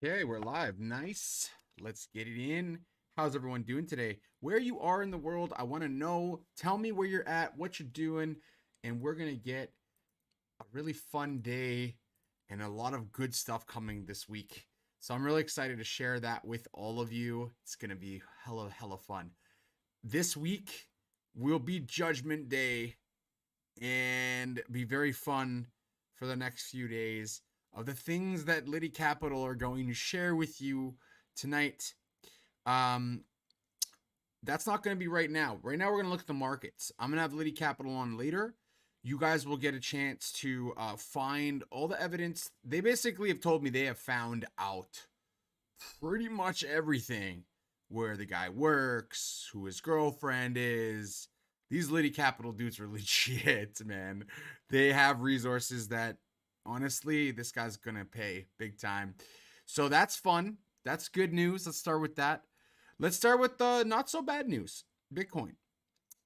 Okay, we're live. Nice. Let's get it in. How's everyone doing today? Where you are in the world, I want to know. Tell me where you're at, what you're doing, and we're going to get a really fun day and a lot of good stuff coming this week. So I'm really excited to share that with all of you. It's going to be hella fun. This week will be Judgment Day and be very fun for the next few days of the things that Liddy Capital are going to share with you tonight. That's not going to be right now. Right now, we're going to look at the markets. I'm going to have Liddy Capital on later. You guys will get a chance to find all the evidence. They basically have told me they have found out pretty much everything. Where the guy works, who his girlfriend is. These Liddy Capital dudes are legit, man. They have resources that, honestly, this guy's going to pay big time. So that's fun. That's good news. Let's start with that. Let's start with the not so bad news. Bitcoin.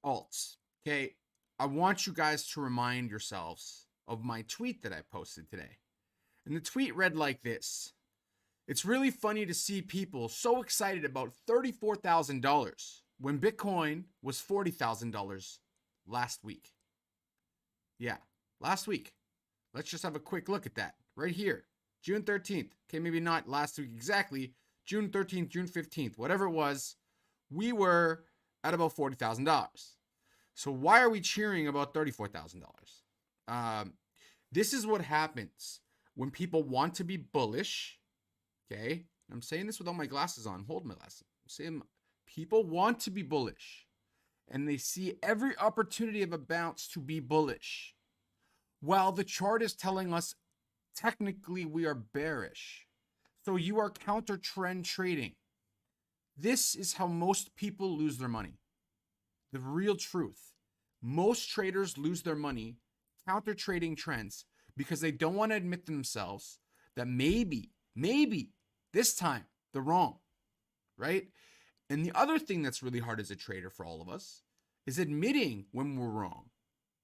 Alts. Okay. I want you guys to remind yourselves of my tweet that I posted today. And the tweet read like this. It's really funny to see people so excited about $34,000 when Bitcoin was $40,000 last week. Yeah, last week. Let's just have a quick look at that right here. June 13th. Okay, maybe not last week exactly. June 13th, June 15th, whatever it was, we were at about $40,000. So why are we cheering about $34,000? This is what happens when people want to be bullish. Okay, I'm saying this without my glasses on. Hold my glasses. I'm saying people want to be bullish, and they see every opportunity of a bounce to be bullish, while the chart is telling us technically we are bearish. So you are counter trend trading. This is how most people lose their money. The real truth. Most traders lose their money counter trading trends because they don't want to admit to themselves that maybe this time they're wrong, right? And the other thing that's really hard as a trader for all of us is admitting when we're wrong,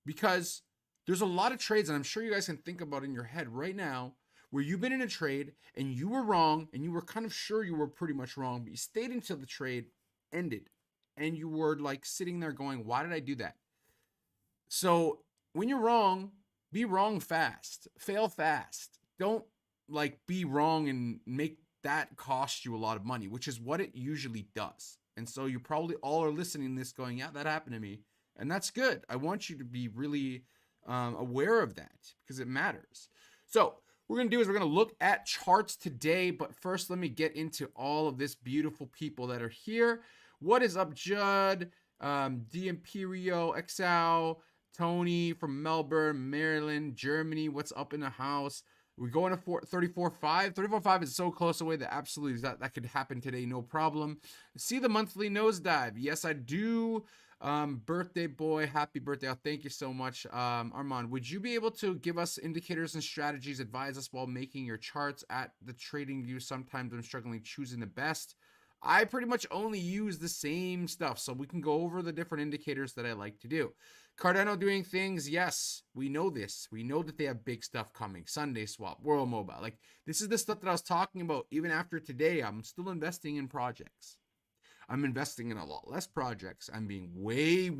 because there's a lot of trades, and I'm sure you guys can think about in your head right now, where you've been in a trade and you were wrong and you were kind of sure you were pretty much wrong, but you stayed until the trade ended and you were like sitting there going, why did I do that? So when you're wrong, be wrong fast, fail fast. Don't like be wrong and make that cost you a lot of money, which is what it usually does. And so you probably all are listening to this going, yeah, that happened to me. And that's good. I want you to be really aware of that because it matters. So what we're going to do is we're going to look at charts today. But first, let me get into all of this beautiful people that are here. What is up, Judd? D Imperio, XL, Tony from Melbourne, Maryland, Germany. What's up in the house? We're going to 34.5. 34.5 is so close away that absolutely that could happen today, no problem. See the monthly nosedive? Yes, I do. Birthday boy, happy birthday. Oh, thank you so much. Armand, would you be able to give us indicators and strategies, advise us while making your charts at the trading view? Sometimes I'm struggling choosing the best. I pretty much only use the same stuff, so we can go over the different indicators that I like to do. Cardano doing things, yes, we know this. We know that they have big stuff coming. Sunday Swap, World Mobile. Like, this is the stuff that I was talking about. Even after today, I'm still investing in projects. I'm investing in a lot less projects. I'm being way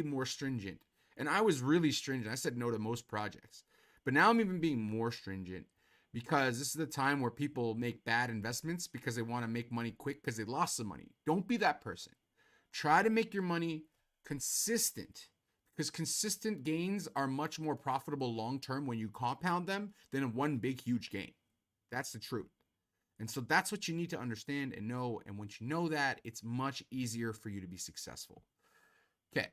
more stringent. And I was really stringent. I said no to most projects. But now I'm even being more stringent because this is the time where people make bad investments because they want to make money quick because they lost some money. Don't be that person. Try to make your money consistent, because consistent gains are much more profitable long-term when you compound them than one big, huge gain. That's the truth. And so that's what you need to understand and know. And once you know that, it's much easier for you to be successful. Okay.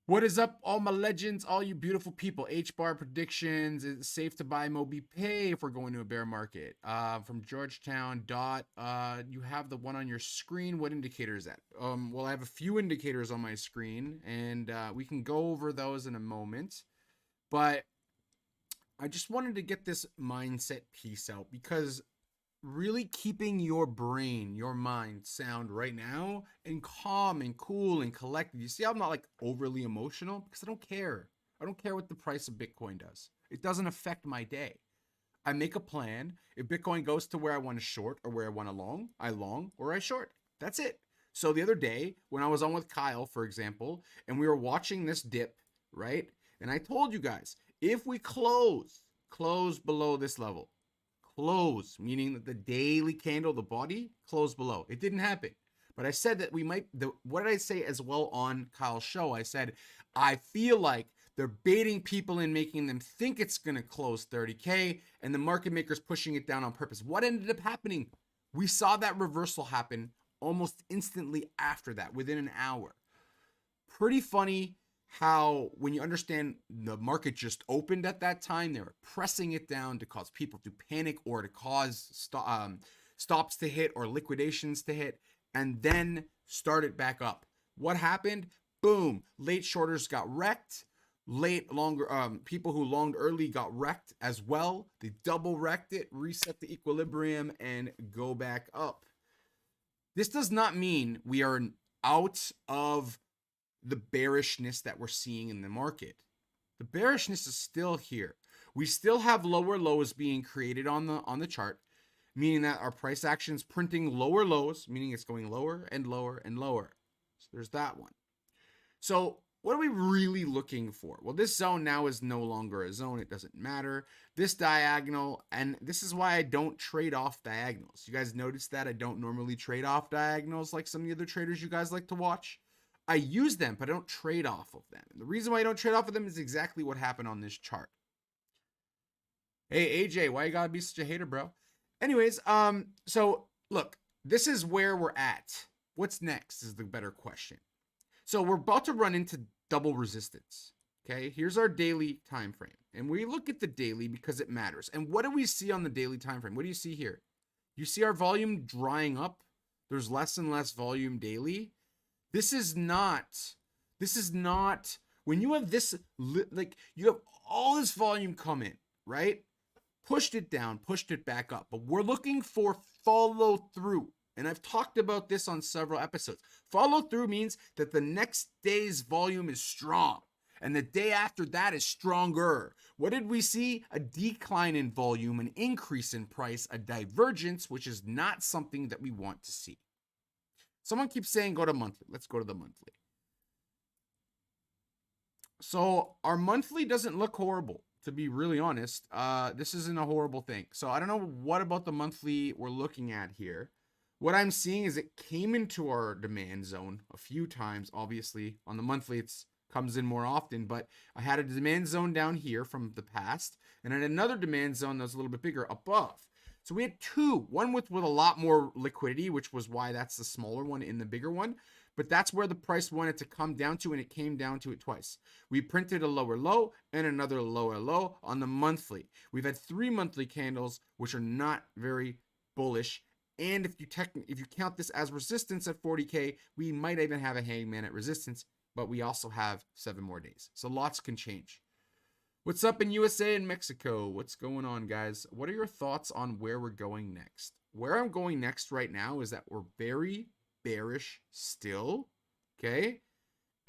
What is up, all my legends, all you beautiful people? H-bar predictions. Is it safe to buy Mobi Pay if we're going to a bear market? From Georgetown. You have the one on your screen. What indicator is that? Well, I have a few indicators on my screen, and we can go over those in a moment. But I just wanted to get this mindset piece out because really keeping your brain, your mind sound right now and calm and cool and collected. You see, I'm not like overly emotional because I don't care. I don't care what the price of Bitcoin does. It doesn't affect my day. I make a plan. If Bitcoin goes to where I want to short or where I want to long, I long or I short. That's it. So the other day when I was on with Kyle, for example, and we were watching this dip, right? And I told you guys, if we close below this level, close, meaning that the daily candle, the body, close below. It didn't happen. But I said that we might, what did I say as well on Kyle's show? I said, I feel like they're baiting people in, making them think it's going to close 30K, and the market makers pushing it down on purpose. What ended up happening? We saw that reversal happen almost instantly after that, within an hour. Pretty funny how when you understand the market just opened at that time, they were pressing it down to cause people to panic or to cause stops to hit or liquidations to hit, and then start it back up. What happened? Boom, late shorters got wrecked. Late longer people who longed early got wrecked as well. They double wrecked it, reset the equilibrium, and go back up. This does not mean we are out of the bearishness that we're seeing in the market. The bearishness is still here. We still have lower lows being created on the chart, meaning that our price action is printing lower lows, meaning it's going lower and lower and lower. So there's that one. So what are we really looking for? Well, this zone now is no longer a zone. It doesn't matter. This diagonal, and this is why I don't trade off diagonals. You guys notice that I don't normally trade off diagonals like some of the other traders you guys like to watch. I use them, but I don't trade off of them. And the reason why I don't trade off of them is exactly what happened on this chart. Hey, AJ, why you gotta be such a hater, bro? Anyways, so look, this is where we're at. What's next is the better question. So we're about to run into double resistance. Okay, here's our daily time frame. And we look at the daily because it matters. And what do we see on the daily time frame? What do you see here? You see our volume drying up. There's less and less volume daily. This is not, when you have this, like you have all this volume come in, right? Pushed it down, pushed it back up. But we're looking for follow through. And I've talked about this on several episodes. Follow through means that the next day's volume is strong. And the day after that is stronger. What did we see? A decline in volume, an increase in price, a divergence, which is not something that we want to see. Someone keeps saying go to monthly. Let's go to the monthly. So our monthly doesn't look horrible, to be really honest. This isn't a horrible thing. So I don't know what about the monthly we're looking at here. What I'm seeing is it came into our demand zone a few times. Obviously, on the monthly, it comes in more often, but I had a demand zone down here from the past, and then another demand zone that was a little bit bigger above. So we had two, one with a lot more liquidity, which was why that's the smaller one in the bigger one. But that's where the price wanted to come down to, and it came down to it twice. We printed a lower low and another lower low on the monthly. We've had 3 monthly candles, which are not very bullish. And if you count this as resistance at 40K, we might even have a hangman at resistance, but we also have 7 more days. So lots can change. What's up in USA and Mexico? What's going on, guys? What are your thoughts on where we're going next? Where I'm going next right now is that we're very bearish still, okay?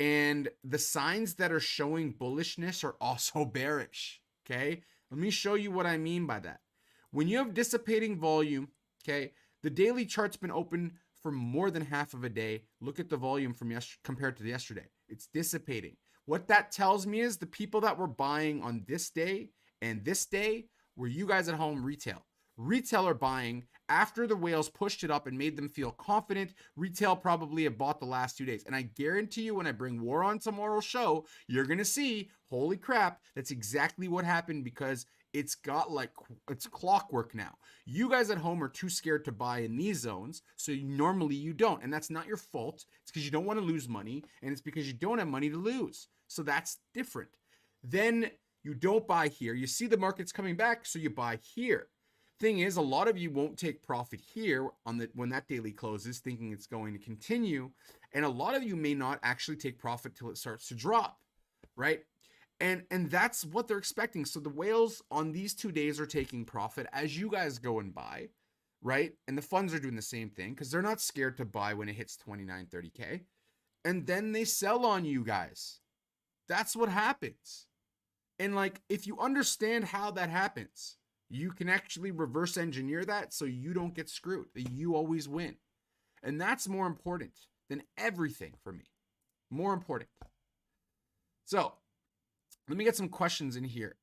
And the signs that are showing bullishness are also bearish, okay? Let me show you what I mean by that. When you have dissipating volume, okay, the daily chart's been open for more than half of a day. Look at the volume from compared to yesterday. It's dissipating. What that tells me is the people that were buying on this day and this day were you guys at home retail. Retail are buying after the whales pushed it up and made them feel confident. Retail probably have bought the last 2 days. And I guarantee you when I bring War on tomorrow's show, you're going to see, holy crap, that's exactly what happened because it's got like, it's clockwork now. You guys at home are too scared to buy in these zones, so normally you don't. And that's not your fault. It's because you don't want to lose money, and it's because you don't have money to lose. So that's different. Then you don't buy here. You see the market's coming back, so you buy here. Thing is, a lot of you won't take profit here on when that daily closes, thinking it's going to continue. And a lot of you may not actually take profit till it starts to drop, right? And that's what they're expecting. So the whales on these 2 days are taking profit as you guys go and buy, right? And the funds are doing the same thing because they're not scared to buy when it hits 29, 30K. And then they sell on you guys. That's what happens. And like, if you understand how that happens, You can actually reverse engineer that so you don't get screwed. You always win. And that's more important than everything for me. More important. So let me get some questions in here.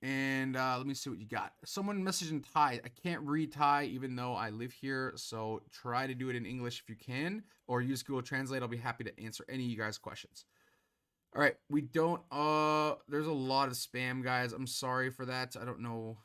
And let me see what you got. Someone messaged in Thai. I can't read Thai even though I live here. So try to do it in English if you can. Or use Google Translate. I'll be happy to answer any of you guys' questions. All right. We don't... there's a lot of spam, guys. I'm sorry for that. I don't know.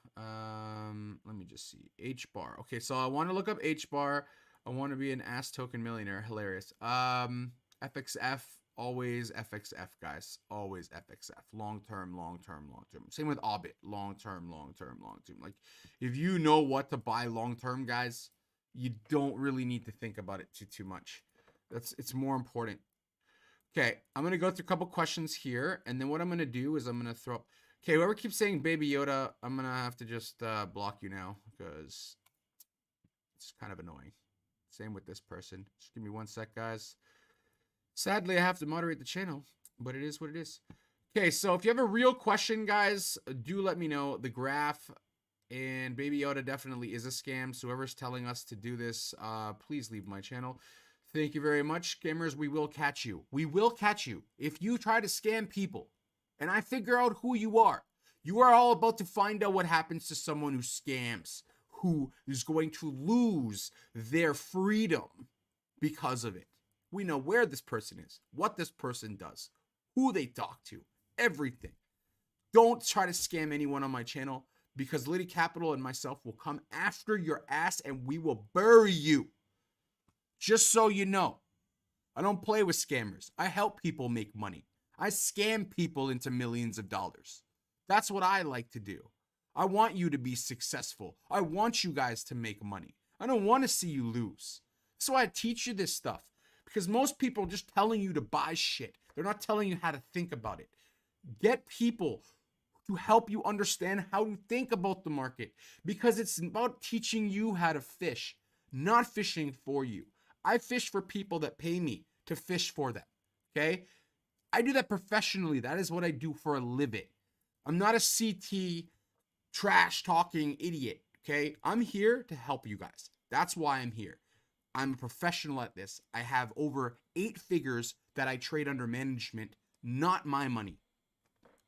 Let me just see. H-bar. Okay, so I want to look up H-bar. I want to be an ass token millionaire. Hilarious. FXF. Always FXF, guys. Always FXF. Long term, long term, long term. Same with Orbit. Long term, long term, long term. Like, if you know what to buy long term, guys, you don't really need to think about it too much. It's more important. Okay, I'm gonna go through a couple questions here, and then what I'm gonna do is I'm gonna throw up. Okay, whoever keeps saying Baby Yoda, I'm gonna have to just block you now because it's kind of annoying. Same with this person. Just give me 1 sec, guys. Sadly, I have to moderate the channel, but it is what it is. Okay, so if you have a real question, guys, do let me know. The graph and Baby Yoda definitely is a scam. So whoever's telling us to do this, please leave my channel. Thank you very much, scammers. We will catch you. We will catch you. If you try to scam people and I figure out who you are all about to find out what happens to someone who scams, who is going to lose their freedom because of it. We know where this person is, what this person does, who they talk to, everything. Don't try to scam anyone on my channel because Liddy Capital and myself will come after your ass and we will bury you. Just so you know, I don't play with scammers. I help people make money. I scam people into millions of dollars. That's what I like to do. I want you to be successful. I want you guys to make money. I don't want to see you lose. That's why I teach you this stuff. Because most people are just telling you to buy shit. They're not telling you how to think about it. Get people to help you understand how to think about the market. Because it's about teaching you how to fish, not fishing for you. I fish for people that pay me to fish for them. Okay? I do that professionally. That is what I do for a living. I'm not a CT trash talking idiot. Okay? I'm here to help you guys. That's why I'm here. I'm a professional at this. I have over 8 figures that I trade under management, not my money.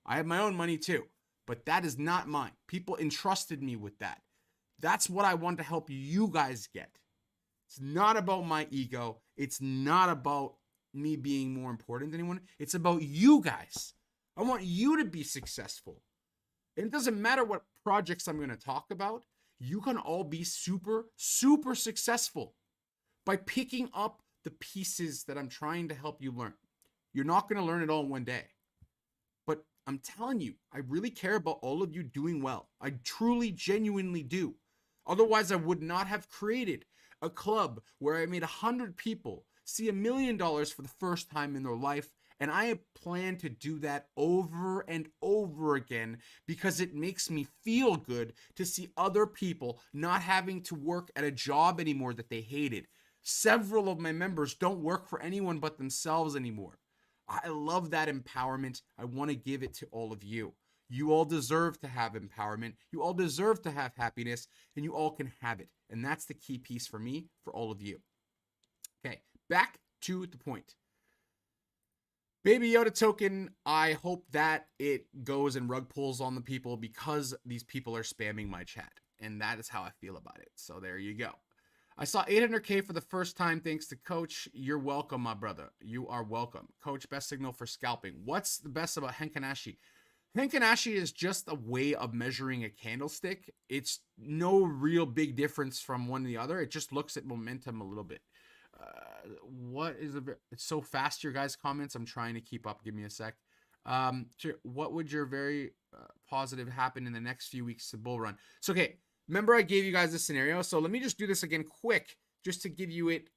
I have my own money too, but that is not mine. People entrusted me with that. That's what I want to help you guys get. It's not about my ego. It's not about me being more important than anyone. It's about you guys. I want you to be successful. And it doesn't matter what projects I'm going to talk about. You can all be super, super successful by picking up the pieces that I'm trying to help you learn. You're not going to learn it all in one day. But I'm telling you, I really care about all of you doing well. I truly, genuinely do. Otherwise, I would not have created a club where I made 100 people see $1 million for the first time in their life. And I plan to do that over and over again because it makes me feel good to see other people not having to work at a job anymore that they hated. Several of my members don't work for anyone but themselves anymore. I love that empowerment. I want to give it to all of you. You all deserve to have empowerment. You all deserve to have happiness, and you all can have it. And that's the key piece for me, for all of you. Okay, back to the point. Baby Yoda token, I hope that it goes and rug pulls on the people because these people are spamming my chat. And that is how I feel about it. So there you go. I saw 800K for the first time thanks to Coach. You're welcome, my brother. You are welcome. Coach, best signal for scalping. What's the best about Henkanashi? Henkanashi is just a way of measuring a candlestick. It's no real big difference from one to the other. It just looks at momentum a little bit. What is it's so fast, your guys' comments. I'm trying to keep up. Give me a sec. Sure. What would your very positive happen in the next few weeks to bull run? So, okay. Remember I gave you guys this scenario. So let me just do this again quick, just to give you it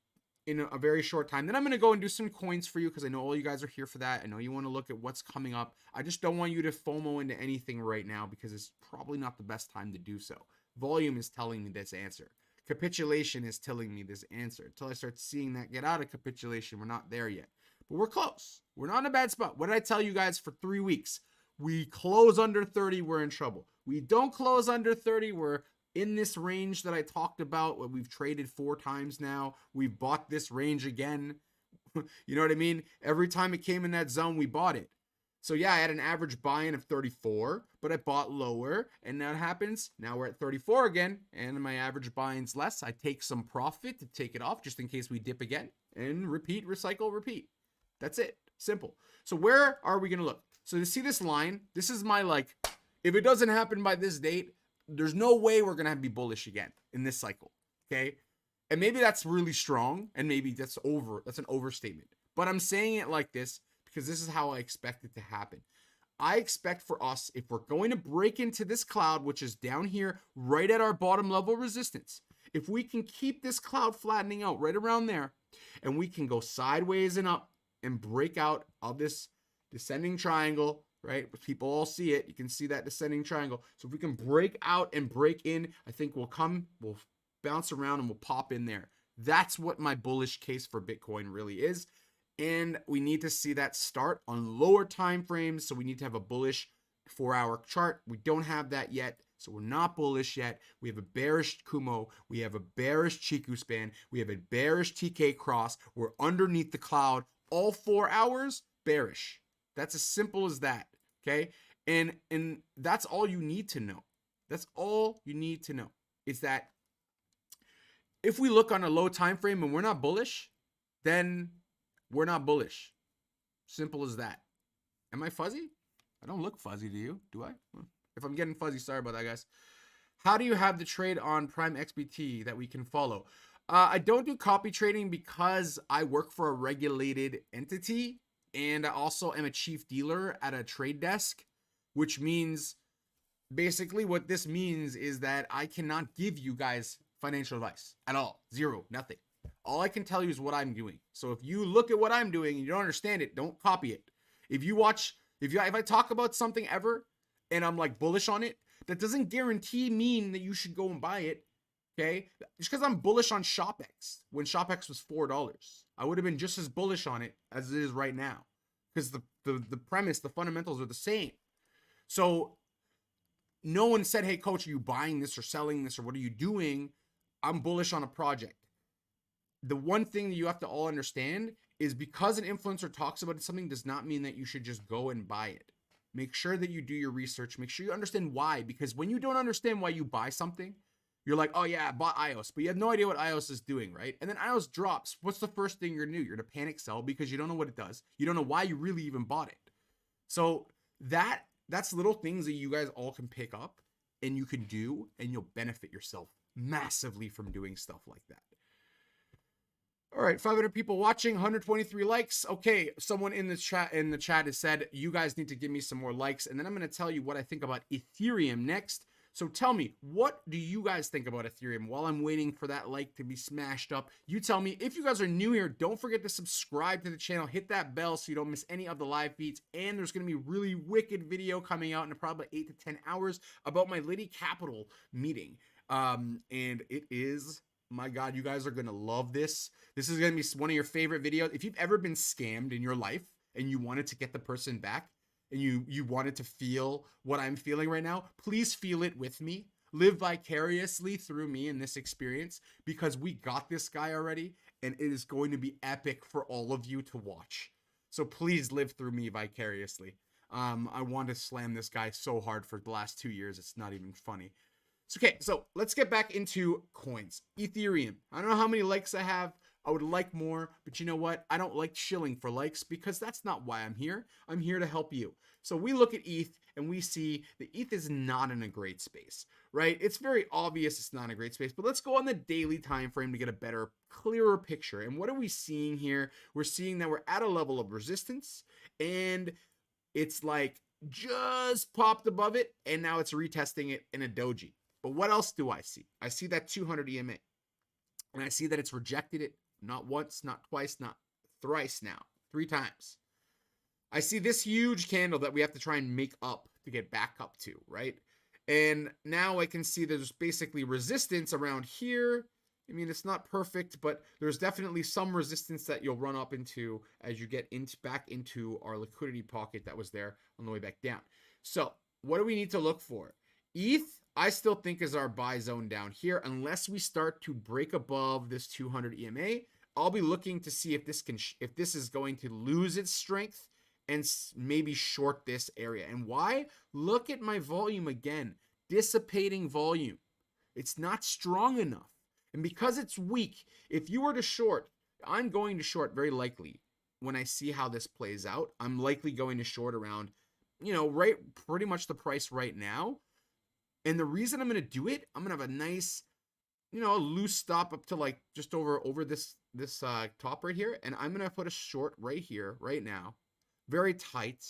in a very short time. Then I'm going to go and do some coins for you because I know all you guys are here for that. I know you want to look at what's coming up. I just don't want you to FOMO into anything right now because it's probably not the best time to do so. Volume is telling me this answer. Capitulation is telling me this answer. Until I start seeing that get out of capitulation, we're not there yet. But we're close. We're not in a bad spot. What did I tell you guys for 3 weeks? We close under 30, we're in trouble. We don't close under 30, we're in this range that I talked about. We've traded 4 times now. We've bought this range again. You know what I mean? Every time it came in that zone, we bought it. So yeah, I had an average buy-in of 34, but I bought lower, and that happens. Now we're at 34 again, and my average buy-in's less. I take some profit to take it off just in case we dip again, and repeat, recycle, repeat. That's it. Simple. So where are we going to look? So you see this line? This is my, like, if it doesn't happen by this date, there's no way we're going to be bullish again in this cycle, okay? And maybe that's really strong, and maybe that's an overstatement. But I'm saying it like this because this is how I expect it to happen. I expect for us, if we're going to break into this cloud, which is down here right at our bottom level resistance, if we can keep this cloud flattening out right around there, and we can go sideways and up and break out of this descending triangle, right? People all see it. You can see that descending triangle. So if we can break out and break in, I think we'll bounce around and we'll pop in there. That's what my bullish case for Bitcoin really is. And we need to see that start on lower time frames. So we need to have a bullish 4-hour chart. We don't have that yet. So we're not bullish yet. We have a bearish Kumo. We have a bearish Chiku span. We have a bearish TK cross. We're underneath the cloud. All 4 hours, bearish. That's as simple as that. Okay. And that's all you need to know. That's all you need to know is that if we look on a low time frame and we're not bullish, then we're not bullish. Simple as that. Am I fuzzy? I don't look fuzzy to you, do I? If I'm getting fuzzy, sorry about that, guys. How do you have the trade on Prime XBT that we can follow? I don't do copy trading because I work for a regulated entity, and I also am a chief dealer at a trade desk, which means basically what this means is that I cannot give you guys financial advice at all. Zero, nothing. All I can tell you is what I'm doing. So if you look at what I'm doing and you don't understand it, don't copy it. If I talk about something ever and I'm like bullish on it, that doesn't guarantee mean that you should go and buy it. Okay? Just because I'm bullish on ShopX when ShopX was $4, I would have been just as bullish on it as it is right now. Because the premise, the fundamentals are the same. So no one said, hey coach, are you buying this or selling this or what are you doing? I'm bullish on a project. The one thing that you have to all understand is because an influencer talks about something does not mean that you should just go and buy it. Make sure that you do your research. Make sure you understand why, because when you don't understand why you buy something, you're like, oh yeah, I bought iOS, but you have no idea what iOS is doing, right? And then iOS drops. What's the first thing you're gonna do? You're gonna panic sell because you don't know what it does. You don't know why you really even bought it. So that's little things that you guys all can pick up and you can do, and you'll benefit yourself massively from doing stuff like that. All right, 500 people watching, 123 likes. Okay, someone in the chat has said you guys need to give me some more likes, and then I'm going to tell you what I think about Ethereum next. So tell me, what do you guys think about Ethereum while I'm waiting for that like to be smashed up? You tell me. If you guys are new here, don't forget to subscribe to the channel. Hit that bell so you don't miss any of the live feeds. And there's going to be a really wicked video coming out in probably 8 to 10 hours about my Liddy Capital meeting. And it is... my God, you guys are going to love this. This is going to be one of your favorite videos. If you've ever been scammed in your life and you wanted to get the person back and you wanted to feel what I'm feeling right now, please feel it with me. Live vicariously through me in this experience because we got this guy already and it is going to be epic for all of you to watch. So please live through me vicariously. I want to slam this guy so hard for the last 2 years. It's not even funny. Okay, so let's get back into coins. Ethereum. I don't know how many likes I have. I would like more, but you know what? I don't like shilling for likes because that's not why I'm here. I'm here to help you. So we look at ETH and we see that ETH is not in a great space, right? It's very obvious it's not in a great space, but let's go on the daily time frame to get a better, clearer picture. And what are we seeing here? We're seeing that we're at a level of resistance and it's like just popped above it and now it's retesting it in a doji. But what else do I see? I see that 200 EMA. And I see that it's rejected it not once, not twice, not thrice now. 3 times. I see this huge candle that we have to try and make up to get back up to, right? And now I can see there's basically resistance around here I mean, it's not perfect, but there's definitely some resistance that you'll run up into as you get back into our liquidity pocket that was there on the way back down. So what do we need to look for? ETH, I still think is our buy zone down here, unless we start to break above this 200 EMA. I'll be looking to see if this is going to lose its strength and maybe short this area. And why? Look at my volume again, dissipating volume. It's not strong enough. And because it's weak, if you were to short, I'm going to short very likely when I see how this plays out. I'm likely going to short around, right, pretty much the price right now. And the reason I'm going to do it, I'm going to have a nice, a loose stop up to like just over this top right here. And I'm going to put a short right here, right now, very tight.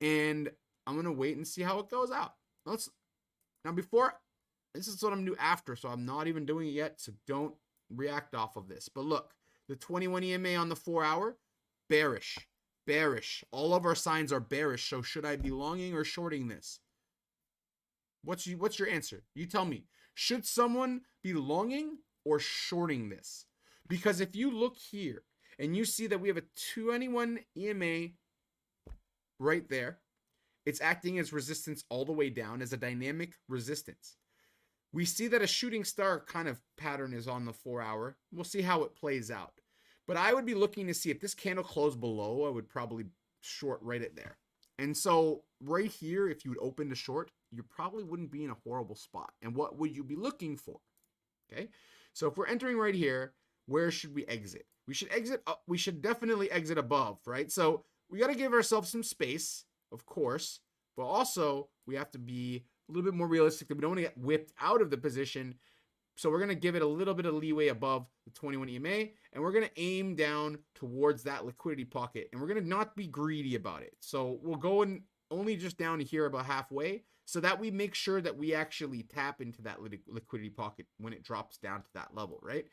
And I'm going to wait and see how it goes out. Now before, this is what I'm going to do after, so I'm not even doing it yet, so don't react off of this. But look, the 21 EMA on the 4-hour, bearish. All of our signs are bearish, so should I be longing or shorting this? What's your answer? You tell me. Should someone be longing or shorting this? Because if you look here and you see that we have a 21 EMA right there, it's acting as resistance all the way down as a dynamic resistance. We see that a shooting star kind of pattern is on the 4-hour. We'll see how it plays out. But I would be looking to see if this candle closed below, I would probably short right at there. And so right here, if you would open to short, you probably wouldn't be in a horrible spot. And what would you be looking for? Okay. So if we're entering right here, where should we exit? We should exit up. We should definitely exit above, right? So we got to give ourselves some space, of course, but also we have to be a little bit more realistic that we don't want to get whipped out of the position. So we're going to give it a little bit of leeway above the 21 EMA, and we're going to aim down towards that liquidity pocket, and we're going to not be greedy about it. So we'll go in only just down to here about halfway so that we make sure that we actually tap into that liquidity pocket when it drops down to that level, right?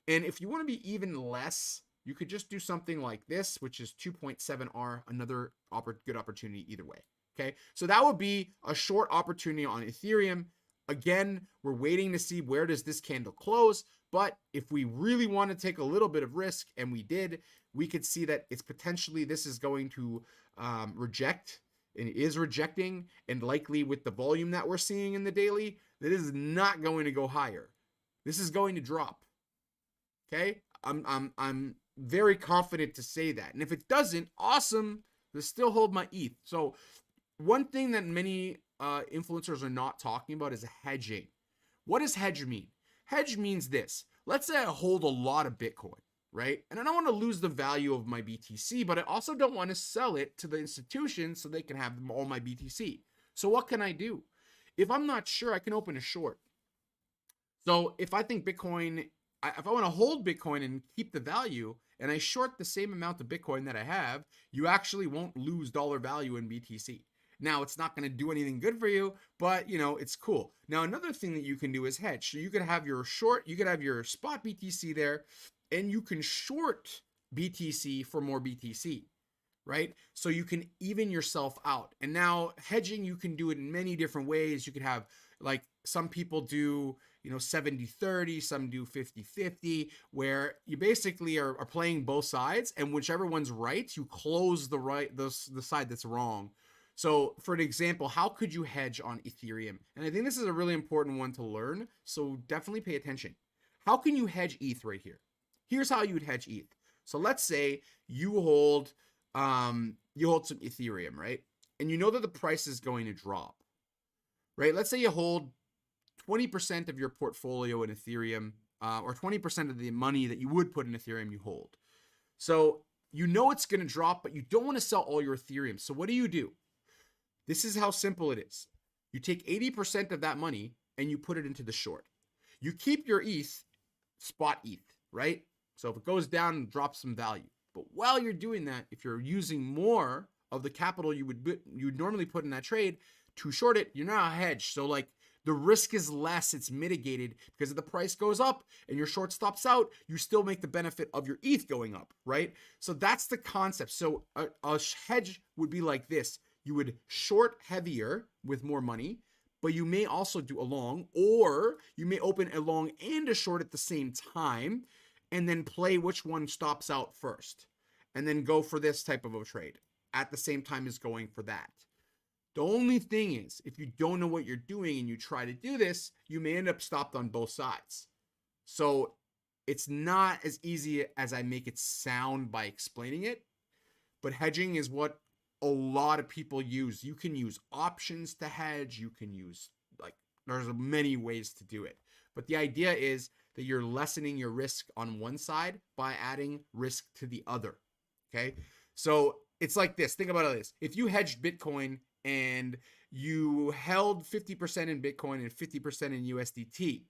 And if you want to be even less, you could just do something like this, which is 2.7R, another good opportunity either way. Okay, so that would be a short opportunity on Ethereum. Again, we're waiting to see where does this candle close. But if we really want to take a little bit of risk, and we did, we could see that it's potentially this is going to reject, and it is rejecting, and likely with the volume that we're seeing in the daily, that is not going to go higher. This is going to drop. Okay, I'm very confident to say that. And if it doesn't, awesome. I still hold my ETH. So one thing that many influencers are not talking about is hedging. What does hedge mean? Hedge means this. Let's say I hold a lot of Bitcoin, right? And I don't want to lose the value of my BTC, but I also don't want to sell it to the institution so they can have all my BTC. So what can I do? If I'm not sure, I can open a short. So if I think Bitcoin, if I want to hold Bitcoin and keep the value, and I short the same amount of Bitcoin that I have, you actually won't lose dollar value in BTC. Now, it's not going to do anything good for you, but it's cool. Now, another thing that you can do is hedge. So you could have your short, you could have your spot BTC there, and you can short BTC for more BTC, right? So you can even yourself out. And now hedging, you can do it in many different ways. You could have, like, some people do, 70-30, some do 50-50, where you basically are playing both sides, and whichever one's right, you close the side that's wrong. So for an example, how could you hedge on Ethereum? And I think this is a really important one to learn, so definitely pay attention. How can you hedge ETH right here? Here's how you would hedge ETH. So let's say you hold some Ethereum, right? And you know that the price is going to drop, right? Let's say you hold 20% of your portfolio in Ethereum, or 20% of the money that you would put in Ethereum you hold. So you know it's going to drop, but you don't want to sell all your Ethereum. So what do? This is how simple it is. You take 80% of that money and you put it into the short. You keep your ETH, spot ETH, right? So if it goes down and drops some value. But while you're doing that, if you're using more of the capital you'd normally put in that trade to short it, you're not hedged. So like the risk is less, it's mitigated, because if the price goes up and your short stops out, you still make the benefit of your ETH going up, right? So that's the concept. So a hedge would be like this. You would short heavier with more money, but you may also do a long, or you may open a long and a short at the same time and then play which one stops out first and then go for this type of a trade at the same time as going for that. The only thing is, if you don't know what you're doing and you try to do this, you may end up stopped on both sides. So it's not as easy as I make it sound by explaining it, but hedging is what a lot of people use. You can use options to hedge. You can use, like, there's many ways to do it. But the idea is that you're lessening your risk on one side by adding risk to the other. Okay. So it's like this. Think about this. If you hedged Bitcoin and you held 50% in Bitcoin and 50% in USDT,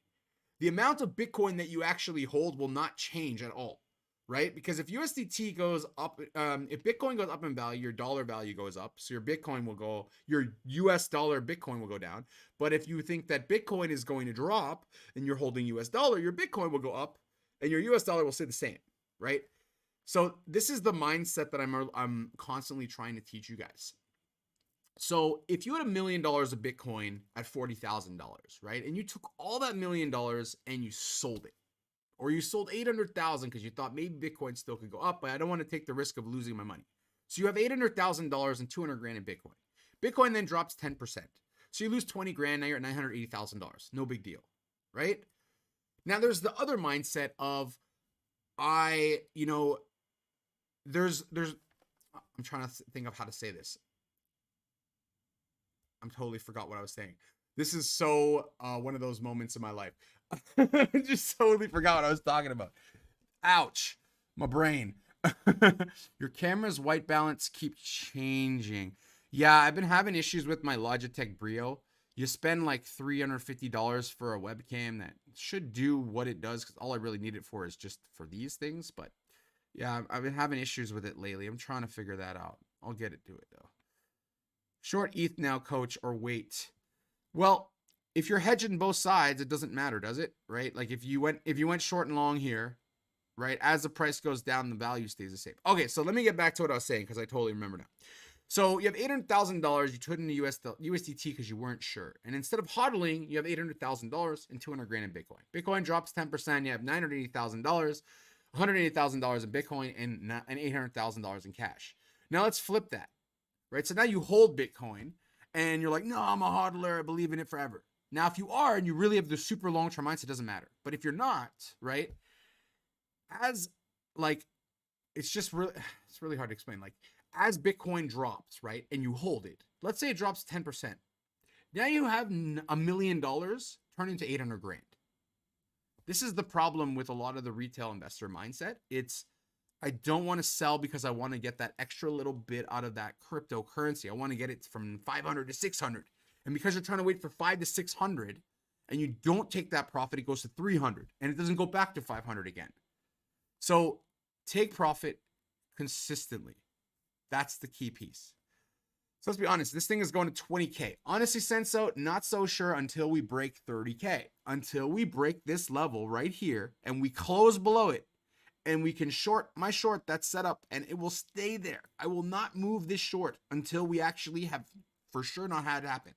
the amount of Bitcoin that you actually hold will not change at all, right? Because if USDT goes up, if Bitcoin goes up in value, your dollar value goes up. So your Bitcoin will go, your US dollar Bitcoin will go down. But if you think that Bitcoin is going to drop and you're holding US dollar, your Bitcoin will go up and your US dollar will stay the same, right? So this is the mindset that I'm constantly trying to teach you guys. So if you had $1 million of Bitcoin at $40,000, right? And you took all that $1 million and you sold it, or you sold 800,000 because you thought maybe Bitcoin still could go up, but I don't want to take the risk of losing my money. So you have $800,000 and 200 grand in Bitcoin. Bitcoin then drops 10%. So you lose 20 grand. Now you're at $980,000. No big deal, right? Now there's the other mindset of I'm trying to think of how to say this. I'm totally forgot what I was saying. This is so one of those moments in my life. I just totally forgot what I was talking about. Ouch, my brain. Your camera's white balance keeps changing. Yeah, I've been having issues with my Logitech Brio. You spend like $350 for a webcam that should do what it does, because all I really need it for is just for these things. But yeah, I've been having issues with it lately. I'm trying to figure that out. I'll get it to it though. Short ETH now, coach, or wait? Well, if you're hedging both sides, it doesn't matter, does it? Right? Like if you went short and long here, right? As the price goes down, the value stays the same. Okay, so let me get back to what I was saying, because I totally remember now. So you have $800,000 you put in the USDT because you weren't sure. And instead of hodling, you have $800,000 and 200 grand in Bitcoin. Bitcoin drops 10%. You have $980,000, $180,000 in Bitcoin, and $800,000 in cash. Now let's flip that. Right? So now you hold Bitcoin and you're like, no, I'm a hodler. I believe in it forever. Now, if you are, and you really have the super long-term mindset, it doesn't matter. But if you're not, right? As like, it's really hard to explain. Like as Bitcoin drops, right? And you hold it, let's say it drops 10%. Now you have $1 million turn into 800 grand. This is the problem with a lot of the retail investor mindset. It's, I don't want to sell because I want to get that extra little bit out of that cryptocurrency. I want to get it from 500 to 600. And because you're trying to wait for 5 to 600 and you don't take that profit, it goes to 300 and it doesn't go back to 500 again. So take profit consistently. That's the key piece. So let's be honest. This thing is going to 20K. Honestly, Senso, not so sure until we break 30K. Until we break this level right here and we close below it. And we can short my short that's set up and it will stay there. I will not move this short until we actually have for sure not had it happen.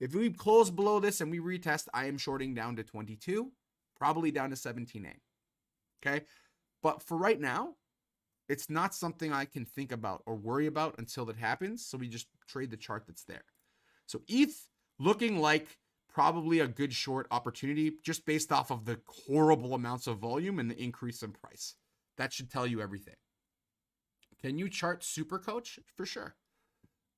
If we close below this and we retest, I am shorting down to 22, probably down to 17A. Okay. But for right now, it's not something I can think about or worry about until that happens. So we just trade the chart that's there. So ETH looking like probably a good short opportunity just based off of the horrible amounts of volume and the increase in price. That should tell you everything. Can you chart Super Coach? For sure.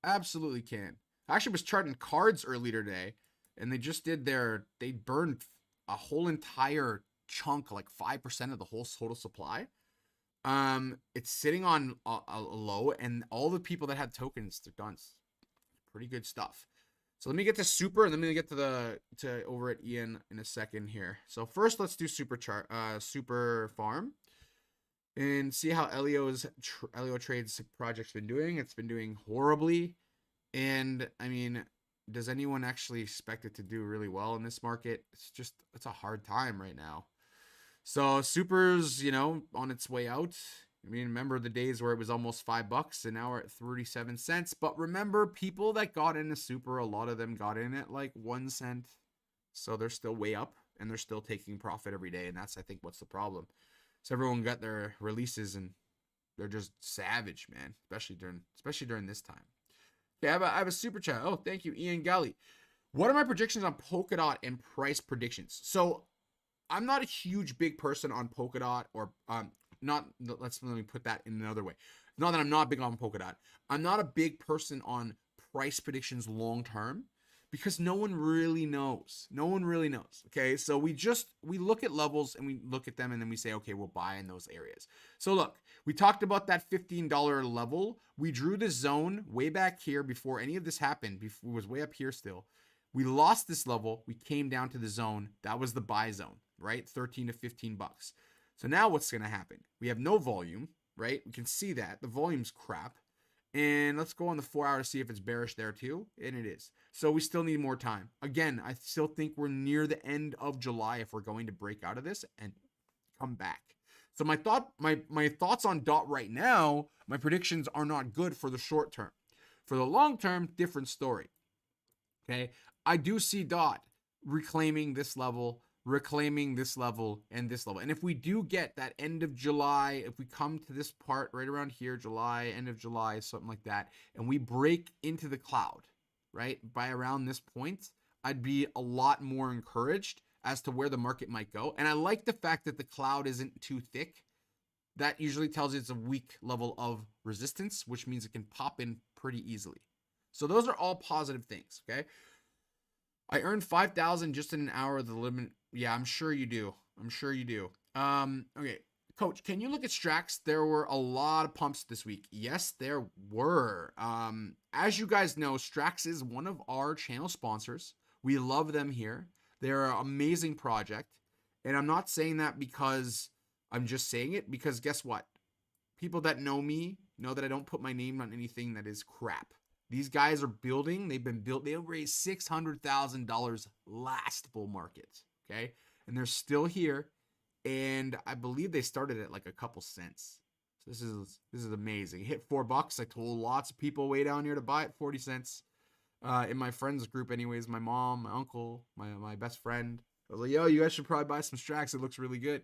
Absolutely can. I actually was charting cards earlier today and they burned a whole entire chunk, like 5% of the whole total supply. It's sitting on a low and all the people that had tokens, they're done. Pretty good stuff. So let me get to Super and then let me get to over at Ian in a second here. So first let's do Super Farm and see how Elio Trade's project's been doing. It's been doing horribly. And I mean, does anyone actually expect it to do really well in this market? It's a hard time right now. So Super's, on its way out. I mean, remember the days where it was almost $5 and now we're at 37 cents. But remember, people that got into super, a lot of them got in at like 1 cent. So they're still way up and they're still taking profit every day. And that's, I think, what's the problem. So everyone got their releases and they're just savage, man, especially during this time. Okay, I have a super chat. Oh, thank you, Ian Galley. What are my predictions on Polkadot and price predictions? So I'm not a huge big person on Polkadot, or not. Let me put that in another way. Not that I'm not big on Polkadot. I'm not a big person on price predictions long term because no one really knows. No one really knows. Okay, so we look at levels and we look at them and then we say, okay, we'll buy in those areas. So look, we talked about that $15 level. We drew the zone way back here before any of this happened. Before, it was way up here still. We lost this level. We came down to the zone. That was the buy zone, right? 13 to 15 bucks. So now what's going to happen? We have no volume, right? We can see that the volume's crap. And let's go on the 4 hour to see if it's bearish there too. And it is. So we still need more time. Again, I still think we're near the end of July if we're going to break out of this and come back. So my thoughts on DOT right now, my predictions are not good for the short term. For the long term, different story. Okay. I do see DOT reclaiming this level, and this level. And if we do get that end of July, if we come to this part right around here, July, end of July, something like that, and we break into the cloud, right, by around this point, I'd be a lot more encouraged as to where the market might go. And I like the fact that the cloud isn't too thick. That usually tells you it's a weak level of resistance, which means it can pop in pretty easily. So those are all positive things, okay? I earned 5,000 just in an hour of the limit. Yeah, I'm sure you do. Okay, Coach, can you look at Strax? There were a lot of pumps this week. Yes, there were. As you guys know, Strax is one of our channel sponsors. We love them here. They're an amazing project. And I'm not saying that because I'm just saying it, because guess what? People that know me know that I don't put my name on anything that is crap. These guys are building. They've been built. They raised $600,000 last bull market. Okay. And they're still here. And I believe they started at like a couple cents. So this is amazing. It hit $4. I told lots of people way down here to buy it 40 cents. In my friends group anyways, my mom, my uncle, my best friend. I was like, yo, you guys should probably buy some Strax. It looks really good.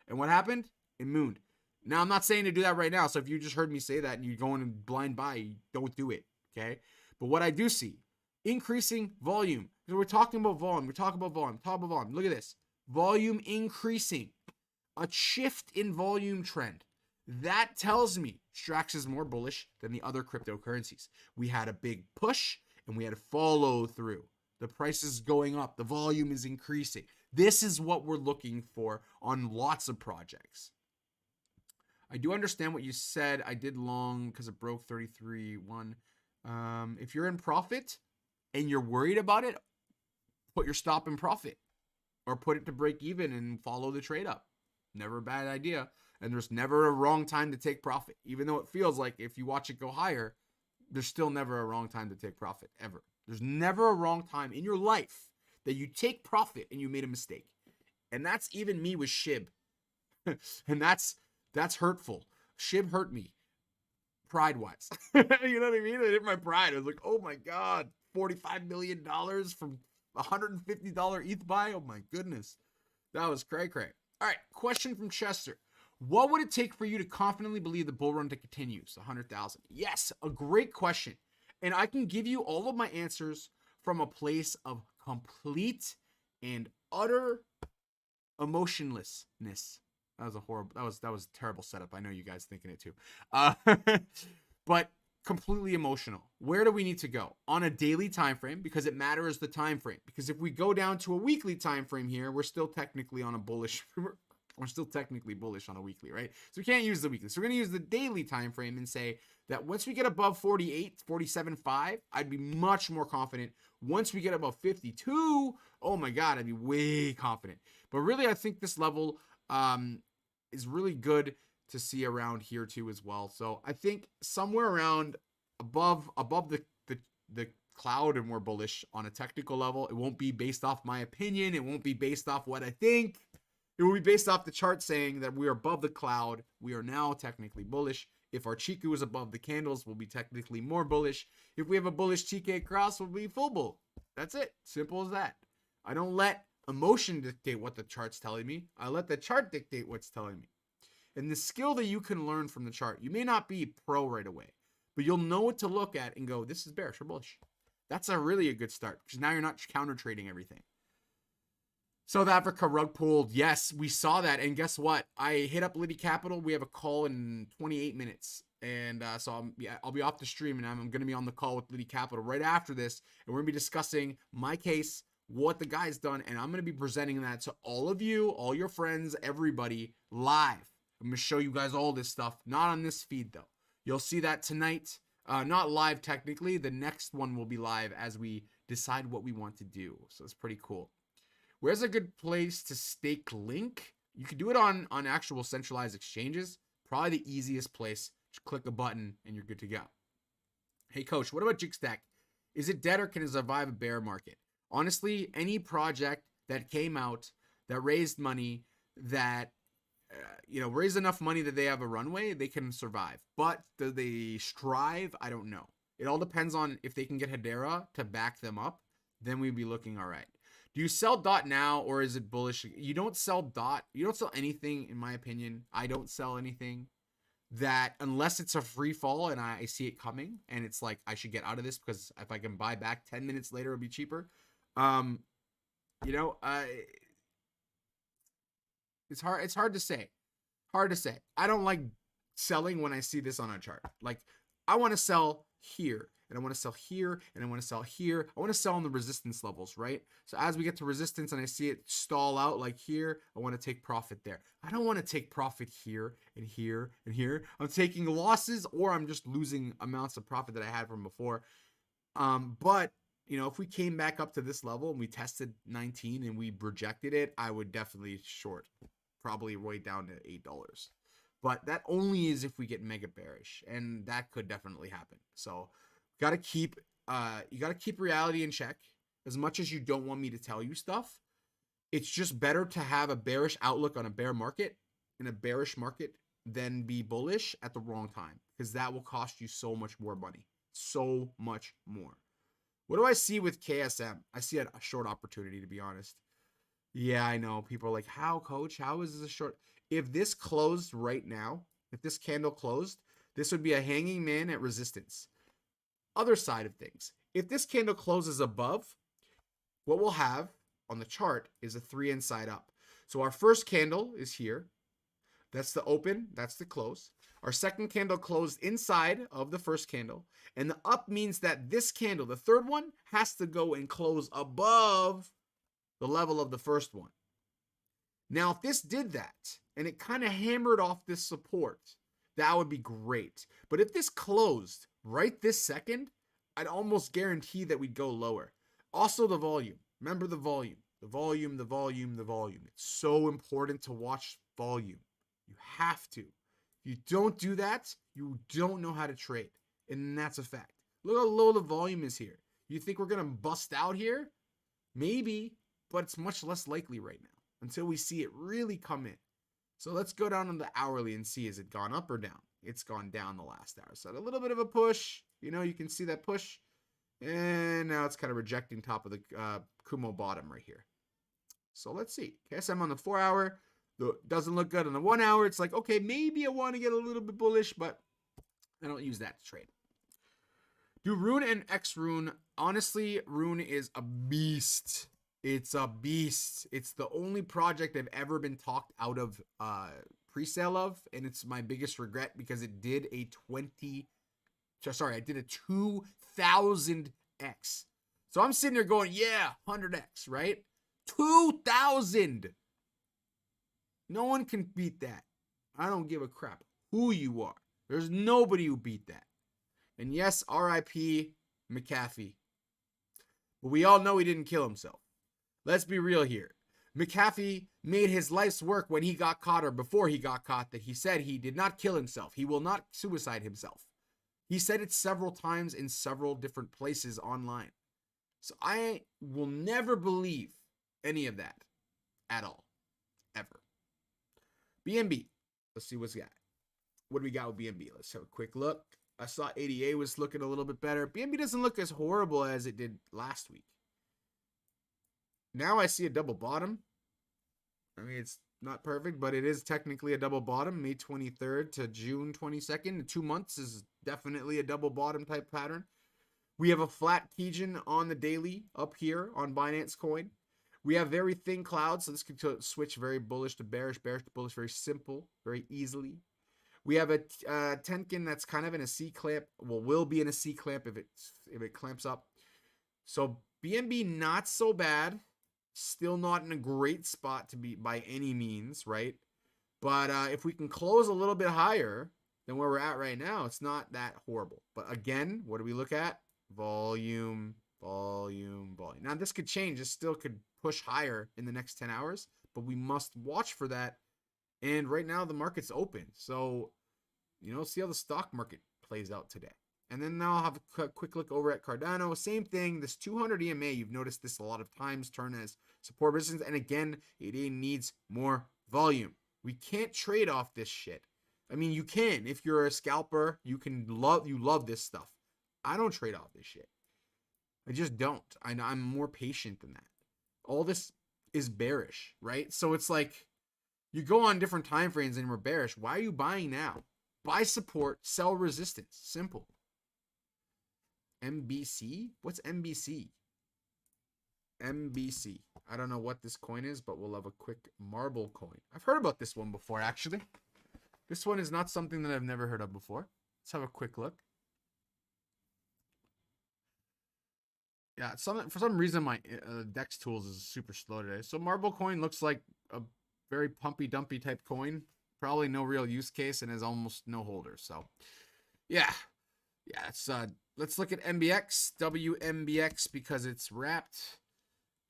And what happened? It mooned. Now, I'm not saying to do that right now. So if you just heard me say that and you're going to blind buy, don't do it. Okay. But what I do see, increasing volume. So we're talking about volume. Look at this. Volume increasing. A shift in volume trend. That tells me Strax is more bullish than the other cryptocurrencies. We had a big push and we had a follow through. The price is going up. The volume is increasing. This is what we're looking for on lots of projects. I do understand what you said. I did long because it broke 33.1. If you're in profit and you're worried about it, put your stop in profit or put it to break even and follow the trade up. Never a bad idea. And there's never a wrong time to take profit. Even though it feels like if you watch it go higher, there's still never a wrong time to take profit ever. There's never a wrong time in your life that you take profit and you made a mistake. And that's even me with SHIB. And that's hurtful. SHIB hurt me. Pride-wise. You know what I mean? It hit my pride. I was like, oh my God, $45 million from $150 ETH buy? Oh my goodness. That was cray-cray. All right, question from Chester. What would it take for you to confidently believe the bull run to continues? 100,000. Yes, a great question. And I can give you all of my answers from a place of complete and utter emotionlessness. That was a terrible setup. I know you guys thinking it too. But completely emotional. Where do we need to go? On a daily time frame, because it matters the time frame. Because if we go down to a weekly time frame here, we're still technically on a bullish. We're still technically bullish on a weekly, right? So we can't use the weekly. So we're going to use the daily time frame and say that once we get above 48, 47.5, I'd be much more confident. Once we get above 52, oh my God, I'd be way confident. But really, I think this level is really good to see around here too as well. So I think somewhere around above the cloud, and we're bullish on a technical level. It won't be based off my opinion. It won't be based off what I think. It will be based off the chart saying that we are above the cloud. We are now technically bullish. If our Chiku is above the candles, we'll be technically more bullish. If we have a bullish TK cross, we'll be full bull. That's it. Simple as that. I don't let emotion dictate what the chart's telling me. I let the chart dictate what's telling me. And the skill that you can learn from the chart, you may not be pro right away, but you'll know what to look at and go, this is bearish or bullish. That's a good start, because now you're not counter trading everything. South Africa rug pulled. Yes, we saw that. And guess what? I hit up Liddy Capital. We have a call in 28 minutes. And so I'll be off the stream, and I'm going to be on the call with Liddy Capital right after this. And we're going to be discussing my case, what the guy's done. And I'm going to be presenting that to all of you, all your friends, everybody live. I'm going to show you guys all this stuff. Not on this feed, though. You'll see that tonight. Not live, technically. The next one will be live as we decide what we want to do. So it's pretty cool. Where's a good place to stake Link? You can do it on actual centralized exchanges. Probably the easiest place. Just click a button and you're good to go. Hey, coach, what about Jigstack? Is it dead or can it survive a bear market? Honestly, any project that came out that raised money that raised enough money that they have a runway, they can survive. But do they strive? I don't know. It all depends on if they can get Hedera to back them up. Then we'd be looking all right. Do you sell DOT now, or is it bullish? You don't sell DOT. You don't sell anything, in my opinion. I don't sell anything that, unless it's a free fall and I see it coming and it's like I should get out of this because if I can buy back 10 minutes later, it'll be cheaper. It's hard to say. Hard to say. I don't like selling when I see this on a chart. Like, I want to sell here, and I want to sell here, and I want to sell here. I want to sell on the resistance levels, right? So as we get to resistance and I see it stall out like here, I want to take profit there. I don't want to take profit here and here and here. I'm taking losses, or I'm just losing amounts of profit that I had from before. But if we came back up to this level and we tested 19 and we rejected it, I would definitely short, probably way down to $8. But that only is if we get mega bearish, and that could definitely happen. So you got to keep reality in check. As much as you don't want me to tell you stuff, it's just better to have a bearish outlook on a bear market in a bearish market than be bullish at the wrong time, because that will cost you so much more money. So much more. What do I see with KSM? I see a short opportunity, to be honest. Yeah, I know. People are like, how, coach? How is this a short? If this closed right now, if this candle closed, this would be a hanging man at resistance. Other side of things, if this candle closes above, what we'll have on the chart is a 3 inside up. So our first candle is here. That's the open. That's the close. Our second candle closed inside of the first candle. And the up means that this candle, the third one, has to go and close above the level of the first one. Now, if this did that, and it kind of hammered off this support, that would be great. But if this closed right this second, I'd almost guarantee that we'd go lower. Also, the volume. Remember the volume. The volume, the volume, the volume. It's so important to watch volume. You have to. If you don't do that, you don't know how to trade. And that's a fact. Look how low the volume is here. You think we're going to bust out here? Maybe, but it's much less likely right now until we see it really come in. So let's go down on the hourly and see, is it gone up or down? It's gone down the last hour. So a little bit of a push. You can see that push. And now it's kind of rejecting top of the Kumo bottom right here. So let's see. KSM on the 4 hour. Doesn't look good on the 1 hour. It's like, okay, maybe I want to get a little bit bullish, but I don't use that to trade. Do Rune and X Rune? Honestly, Rune is a beast. It's a beast. It's the only project I've ever been talked out of pre-sale of, and it's my biggest regret because it did a 2,000x. So I'm sitting there going, yeah, 100x, right? 2,000. No one can beat that. I don't give a crap who you are. There's nobody who beat that. And yes, RIP McAfee. But we all know he didn't kill himself. Let's be real here. McAfee made his life's work when he got caught, or before he got caught, that he said he did not kill himself. He will not suicide himself. He said it several times in several different places online. So I will never believe any of that at all. Ever. BNB. Let's see what's got. What do we got with BNB? Let's have a quick look. I saw ADA was looking a little bit better. BNB doesn't look as horrible as it did last week. Now I see a double bottom. I mean, it's not perfect, but it is technically a double bottom. May 23rd to June 22nd. 2 months is definitely a double bottom type pattern. We have a flat Kijun on the daily up here on Binance Coin. We have very thin clouds, so this could switch very bullish to bearish, bearish to bullish, very simple, very easily. We have a Tenkin that's kind of in a C clamp. Well, will be in a C clamp if it clamps up. So BNB not so bad. Still not in a great spot to be by any means, right? But if we can close a little bit higher than where we're at right now, it's not that horrible. But again, what do we look at? Volume, volume, volume. Now this could change. This still could push higher in the next 10 hours, but we must watch for that. And right now the market's open. So, see how the stock market plays out today. And then now I'll have a quick look over at Cardano. Same thing. This 200 EMA, you've noticed this a lot of times, turn as support resistance. And again, it needs more volume. We can't trade off this shit. I mean, you can. If you're a scalper, you love this stuff. I don't trade off this shit. I just don't. I'm more patient than that. All this is bearish, right? So it's like you go on different time frames and we're bearish. Why are you buying now? Buy support, sell resistance. Simple. MBC? What's MBC? MBC. I don't know what this coin is, but we'll have a quick marble coin. I've heard about this one before, actually. This one is not something that I've never heard of before. Let's have a quick look. Yeah, for some reason my Dex tools is super slow today. So marble coin looks like a very pumpy dumpy type coin. Probably no real use case and has almost no holders. So yeah, it's let's look at MBX, WMBX, because it's wrapped.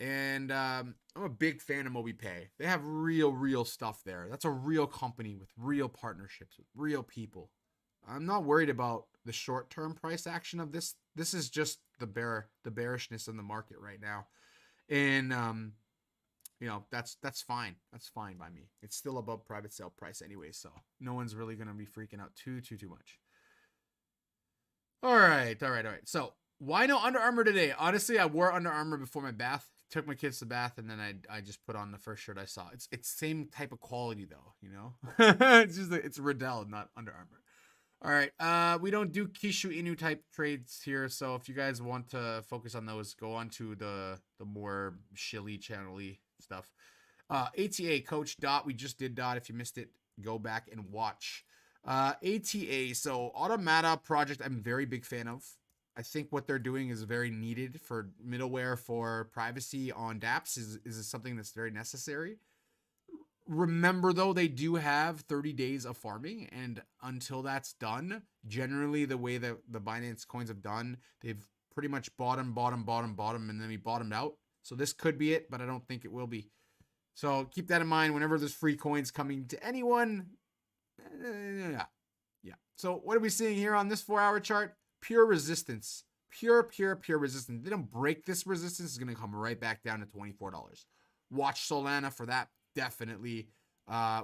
And I'm a big fan of MobiPay. They have real stuff there. That's a real company with real partnerships with real people. I'm not worried about the short-term price action of this. This is just the bearishness in the market right now. And that's fine. That's fine by me. It's still above private sale price anyway, so no one's really going to be freaking out too much. All right. So, why no Under Armour today? Honestly, I wore Under Armour before my bath. Took my kids to bath, and then I just put on the first shirt I saw. It's same type of quality though, it's Riddell, not Under Armour. All right, we don't do Kishu Inu type trades here, so if you guys want to focus on those, go on to the more shilly channel-y stuff. ATA Coach Dot, we just did Dot. If you missed it, go back and watch. ATA, so Automata project, I'm a very big fan of. I think what they're doing is very needed for middleware for privacy on dApps is something that's very necessary. Remember, though, they do have 30 days of farming, and until that's done, generally the way that the Binance coins have done, they've pretty much bottom, and then we bottomed out. So this could be it, but I don't think it will be. So keep that in mind whenever there's free coins coming to anyone. Yeah. So what are we seeing here on this 4-hour chart? Pure resistance. Pure resistance. They don't break this resistance. It's going to come right back down to $24. Watch Solana for that. Definitely.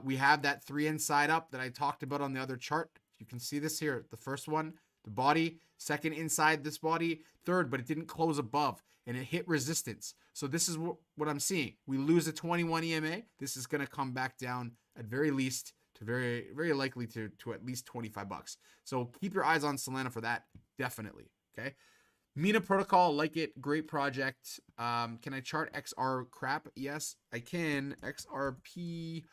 We have that 3 inside up that I talked about on the other chart. You can see this here. The first one, the body. Second inside this body. Third, but it didn't close above. And it hit resistance. So this is what I'm seeing. We lose a 21 EMA. This is going to come back down at very least to very likely to at least $25. So keep your eyes on Solana for that. Definitely. Okay. Mina Protocol, like it. Great project. Can I chart XR crap? Yes, I can. XRP,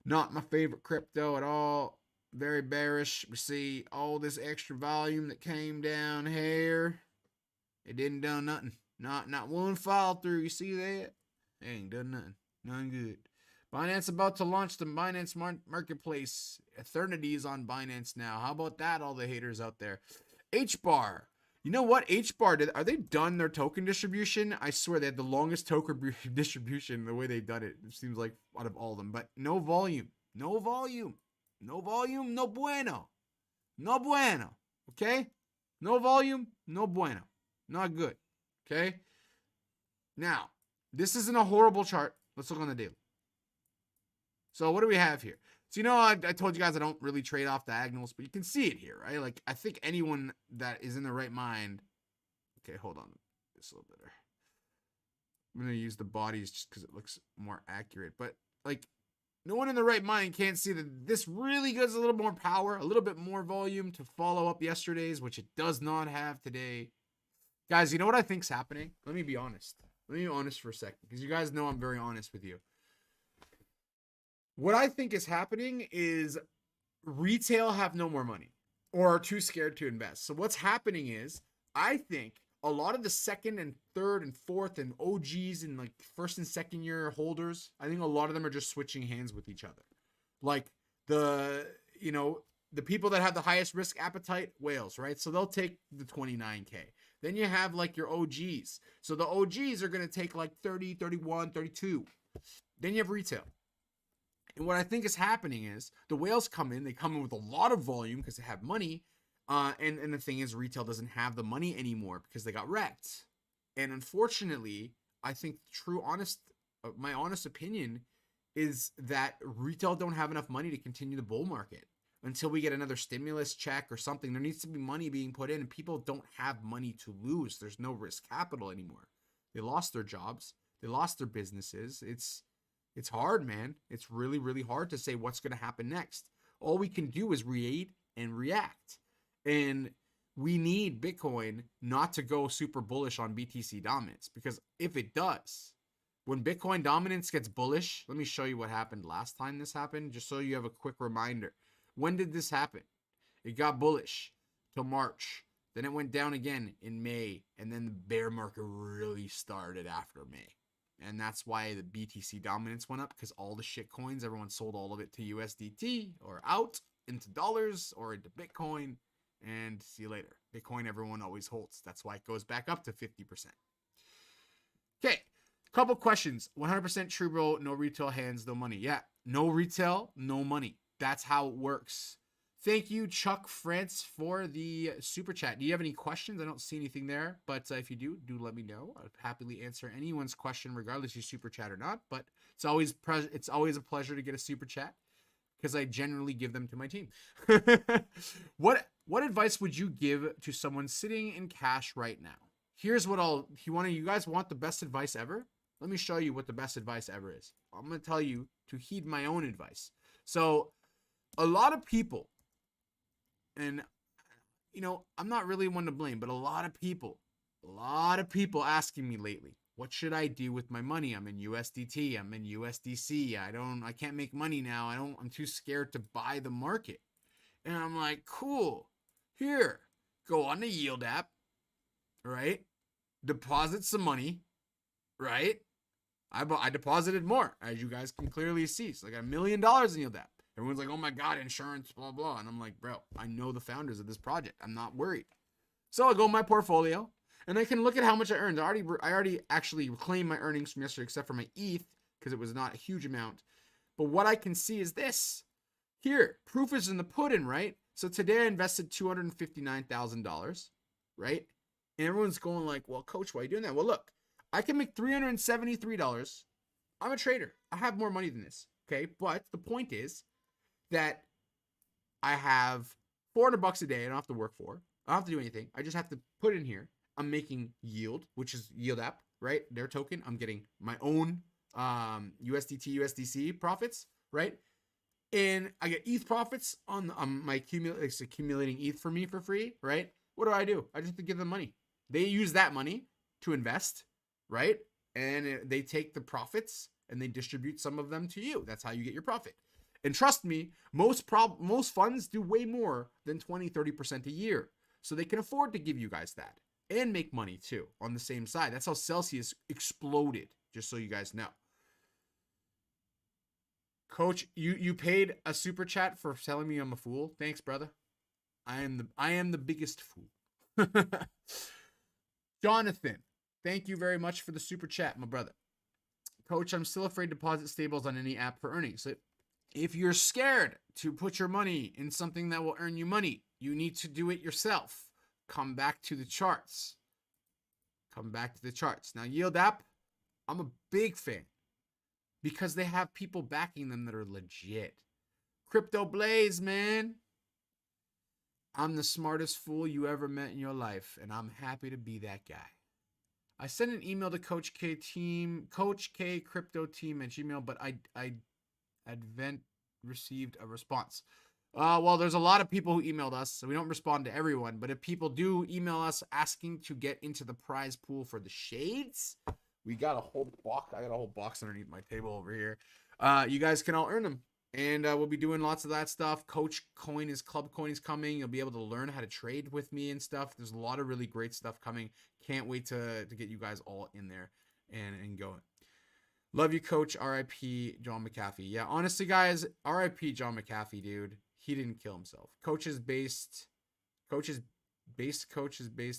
not my favorite crypto at all. Very bearish. We see all this extra volume that came down here. It didn't do nothing. Not one follow through. You see that? It ain't done nothing. None good. Binance about to launch the Binance Marketplace. Eternity is on Binance now. How about that, all the haters out there? HBAR. You know what? HBAR, are they done their token distribution? I swear they had the longest token distribution the way they've done it. It seems like out of all of them. But no volume. No volume. No volume. No bueno. No bueno. Okay? No volume. No bueno. Not good. Okay? Now, this isn't a horrible chart. Let's look on the daily. So what do we have here? So, I told you guys I don't really trade off diagonals, but you can see it here, right? Like, I think anyone that is in their right mind. Okay, hold on. This a little better. I'm going to use the bodies just because it looks more accurate. But, like, no one in the right mind can't see that this really gives a little more power, a little bit more volume to follow up yesterday's, which it does not have today. Guys, you know what I think's happening? Let me be honest. Let me be honest for a second, because you guys know I'm very honest with you. What I think is happening is retail have no more money or are too scared to invest. So what's happening is, I think a lot of the second and third and fourth and OGs and like first and second year holders, I think a lot of them are just switching hands with each other. Like the people that have the highest risk appetite, whales, right? So they'll take the 29K. Then you have like your OGs. So the OGs are going to take like 30, 31, 32. Then you have retail. And what I think is happening is the whales come in, they come in with a lot of volume because they have money. And the thing is, retail doesn't have the money anymore because they got wrecked. And unfortunately, I think my honest opinion is that retail don't have enough money to continue the bull market until we get another stimulus check or something. There needs to be money being put in, and people don't have money to lose. There's no risk capital anymore. They lost their jobs. They lost their businesses. It's hard, man. It's really, really hard to say what's going to happen next. All we can do is read and react. And we need Bitcoin not to go super bullish on BTC dominance, because if it does, when Bitcoin dominance gets bullish, let me show you what happened last time this happened, just so you have a quick reminder. When did this happen? It got bullish till March. Then it went down again in May. And then the bear market really started after May. And that's why the BTC dominance went up, because all the shit coins, everyone sold all of it to USDT or out into dollars or into Bitcoin. And see you later. Bitcoin, everyone always holds. That's why it goes back up to 50%. Okay, couple questions. 100% true, bro. No retail hands, no money. Yeah, no retail, no money. That's how it works. Thank you, Chuck France, for the super chat. Do you have any questions? I don't see anything there, but if you do let me know. I'd happily answer anyone's question, regardless if you super chat or not. But it's always a pleasure to get a super chat, because I generally give them to my team. What advice would you give to someone sitting in cash right now? Here's what you guys want the best advice ever? Let me show you what the best advice ever is. I'm going to tell you to heed my own advice. So a lot of people, and I'm not really one to blame, but a lot of people asking me lately, what should I do with my money? I'm in USDT. I'm in USDC. I can't make money now. I'm too scared to buy the market. And I'm like, cool. Here, go on the Yield app, right? Deposit some money, right? I deposited more, as you guys can clearly see. So I got $1 million in Yield app. Everyone's like, oh my God, insurance, blah, blah. And I'm like, bro, I know the founders of this project. I'm not worried. So I go in my portfolio, and I can look at how much I earned. I already actually reclaimed my earnings from yesterday, except for my ETH, because it was not a huge amount. But what I can see is this. Here, proof is in the pudding, right? So today I invested $259,000, right? And everyone's going like, well, coach, why are you doing that? Well, look, I can make $373. I'm a trader. I have more money than this, okay? But the point is that I have $400 a day. I don't have to work for. I don't have to do anything. I just have to put it in here. I'm making yield, which is Yield app, right? Their token. I'm getting my own USDT, USDC profits, right? And I get ETH profits on my accumulating ETH for me for free, right? What do? I just have to give them money. They use that money to invest, right? And they take the profits and they distribute some of them to you. That's how you get your profit. And trust me, most funds do way more than 20, 30% a year. So they can afford to give you guys that and make money too on the same side. That's how Celsius exploded, just so you guys know. Coach, you paid a super chat for telling me I'm a fool. Thanks, brother. I am the biggest fool. Jonathan, thank you very much for the super chat, my brother. Coach, I'm still afraid to deposit stables on any app for earnings. If you're scared to put your money in something that will earn you money, you need to do it yourself. Come back to the charts. Now, Yield app, I'm a big fan. because they have people backing them that are legit. Crypto Blaze, man. I'm the smartest fool you ever met in your life, and I'm happy to be that guy. I sent an email to Coach K team, Coach K crypto team at Gmail, but I haven't received a response. Well, there's a lot of people who emailed us, so we don't respond to everyone. But if people do email us asking to get into the prize pool for the shades, we got a whole box. I got a whole box underneath my table over here. You guys can all earn them. And we'll be doing lots of that stuff. Coach Coin is Club Coin is coming. You'll be able to learn how to trade with me and stuff. There's a lot of really great stuff coming. Can't wait to get you guys all in there and going. Love you, Coach. R.I.P. John McAfee. Yeah, honestly, guys, R.I.P. John McAfee, dude. He didn't kill himself. Coach is based.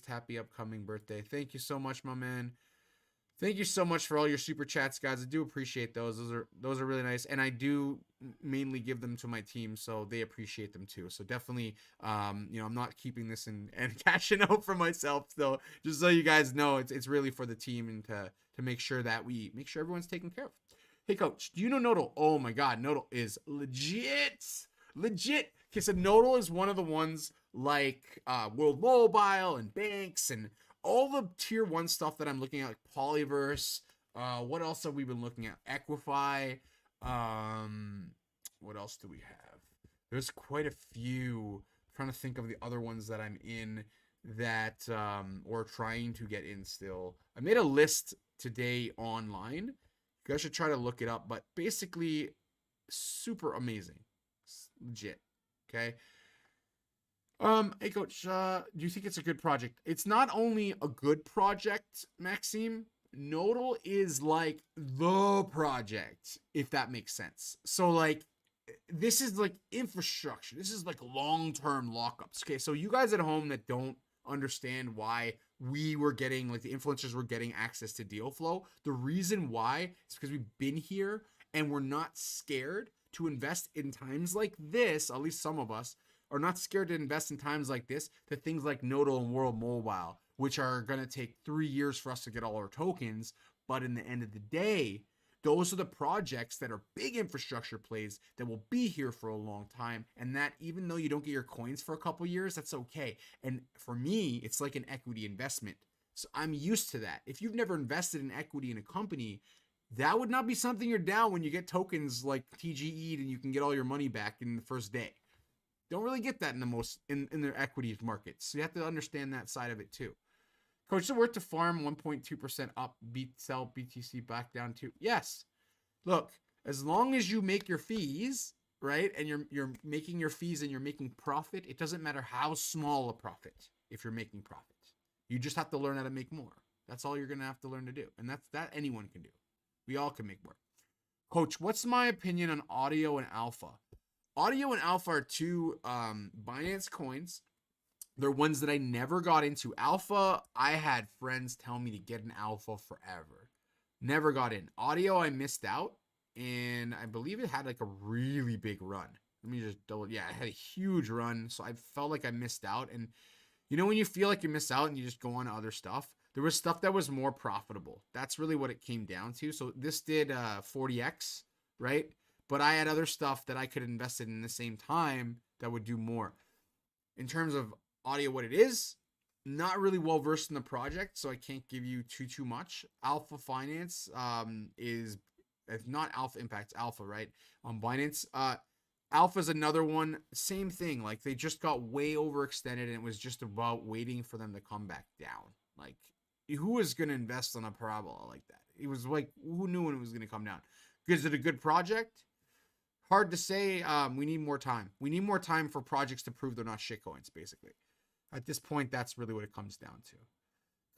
Happy upcoming birthday. Thank you so much, my man. Thank you so much for all your super chats, guys. I do appreciate those. Those are really nice, and I do mainly give them to my team, so they appreciate them too. So definitely, I'm not keeping this and cashing out for myself. So just so you guys know, it's really for the team and to make sure that we make sure everyone's taken care of. Hey, Coach, do you know Nodal? Oh my God, Nodal is legit. Okay, so Nodal is one of the ones like World Mobile and banks and all the tier 1 stuff that I'm looking at, like Polyverse. What else have we been looking at? Equify. What else do we have? There's quite a few. I'm trying to think of the other ones that I'm in that or trying to get in still. I made a list today online. You guys should try to look it up, but basically super amazing. It's legit. Okay. Hey, Coach, do you think it's a good project? It's not only a good project, Maxime. Nodal is like the project, if that makes sense. So like, this is like infrastructure. This is like long-term lockups. Okay, so you guys at home that don't understand why we were getting, like the influencers were getting access to deal flow, the reason why is because we've been here and we're not scared to invest in times like this. At least some of us are not scared to invest in times like this to things like Nodal and World Mobile, which are going to take 3 years for us to get all our tokens. But in the end of the day, those are the projects that are big infrastructure plays that will be here for a long time. And that even though you don't get your coins for a couple years, that's okay. And for me, it's like an equity investment. So I'm used to that. If you've never invested in equity in a company, that would not be something you're down when you get tokens like TGE and you can get all your money back in the first day. Don't really get that in their equities markets. So you have to understand that side of it too. Coach, is it worth to farm 1.2% up, sell BTC back down to? Yes. Look, as long as you make your fees, right, and you're making your fees and you're making profit, it doesn't matter how small a profit if you're making profit. You just have to learn how to make more. That's all you're going to have to learn to do. And that anyone can do. We all can make more. Coach, what's my opinion on Audio and Alpha? Audio and Alpha are two Binance coins. They're ones that I never got into. Alpha, I had friends tell me to get an Alpha forever. Never got in. Audio, I missed out. And I believe it had like a really big run. Let me just double. Yeah, it had a huge run. So I felt like I missed out. And you know when you feel like you miss out and you just go on to other stuff? There was stuff that was more profitable. That's really what it came down to. So this did 40x, right? But I had other stuff that I could invest in the same time that would do more. In terms of Audio, what it is, not really well versed in the project, so I can't give you too much. Alpha Finance is, if not Alpha Impact, Alpha, right? On Binance. Alpha is another one, same thing. Like they just got way overextended and it was just about waiting for them to come back down. Like who was going to invest on a parabola like that? It was like, who knew when it was going to come down? Is it a good project? Hard to say. We need more time. We need more time for projects to prove they're not shitcoins, basically. At this point, that's really what it comes down to.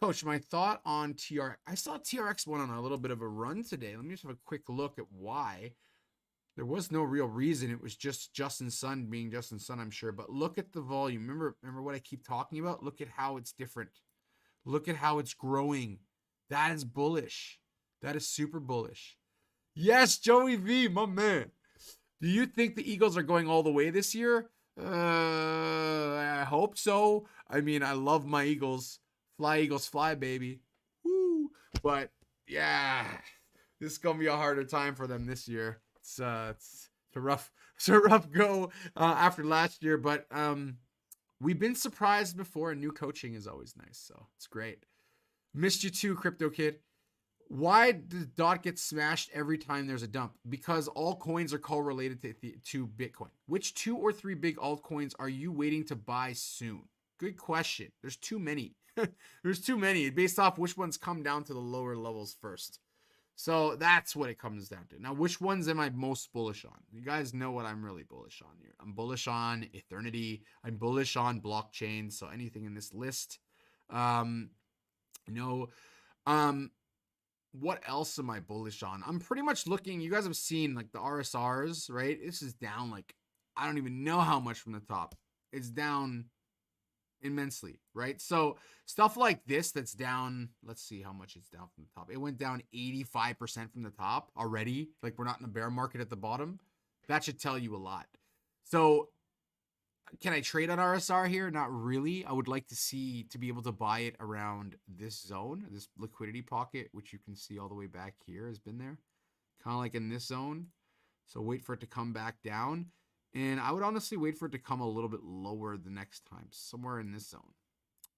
Coach, my thought on TRX. I saw TRX went on a little bit of a run today. Let me just have a quick look at why. There was no real reason. It was just Justin Sun being Justin Sun, I'm sure. But look at the volume. Remember what I keep talking about? Look at how it's different. Look at how it's growing. That is bullish. That is super bullish. Yes, Joey V, my man. Do you think the Eagles are going all the way this year? I hope so. I mean, I love my Eagles. Fly, Eagles, fly, baby. Woo. But, yeah. This is gonna be a harder time for them this year. It's a rough go after last year, but we've been surprised before, and new coaching is always nice, so it's great. Missed you too, Crypto Kid. Why does DOT get smashed every time there's a dump? Because all coins are correlated to Bitcoin. Which 2 or 3 big altcoins are you waiting to buy soon? Good question. There's too many. There's too many based off which ones come down to the lower levels first. So that's what it comes down to. Now, which ones am I most bullish on? You guys know what I'm really bullish on here. I'm bullish on Eternity. I'm bullish on blockchain. So anything in this list. What else am I bullish on? I'm pretty much looking, you guys have seen like the RSRs, right? This is down like, I don't even know how much from the top. It's down immensely, right? So stuff like this that's down, let's see how much it's down from the top. It went down 85% from the top already. Like we're not in a bear market at the bottom. That should tell you a lot. So can I trade on RSR here? Not really. I would like to be able to buy it around this zone, this liquidity pocket, which you can see all the way back here has been there. Kind of like in this zone. So wait for it to come back down. And I would honestly wait for it to come a little bit lower the next time, somewhere in this zone.